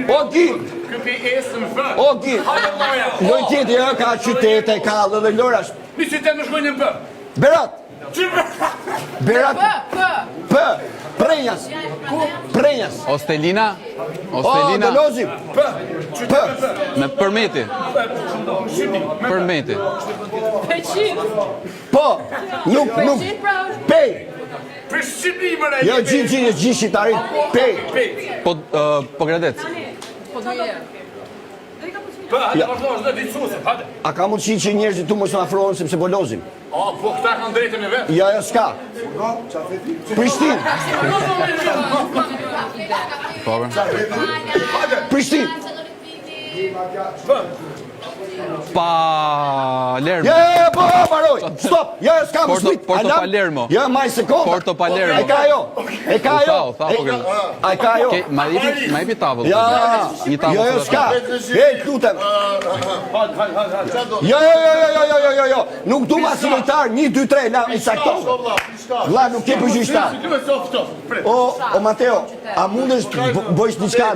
O Gil! O Gil! Loj tjetë, ja, ka qytete, ka dhe lorash. Një qytet në shkojnë në P. Berat! Berat! P! Prenjas! Prenjas! Ostelina? O, Dolozim! P! Me përmeti. Përmeti. Po! Nuk! Pej! Për Shqipni më rejtë. Jo, gjithë shqiptarit. Pej! Po Gradec. Hajde, vazhdojnë, dhe ditë hajde. A ka mundësi që njerëzit tu mos në afrohen sepse po lozim? Po këta kanë drejtën e vetë. Ja, s'ka. Prishtin! Prishtin! Palermo. Ja, po, baroj! Stop! Ja, s'ka më smit! Porto Palermo. Ja, maj sekonda! Porto Palermo. E ka jo! E ka jo! A e ka jo! Ma jepi tavull. Ja! Një tavull. Jo, s'ka! Hej, lutem! Jo! Nuk du ma si lojtar, 1, 2, 3, la, i sakto! La, nuk ke përgjishtar! O, Mateo, a mundesh të bëjsh një qka,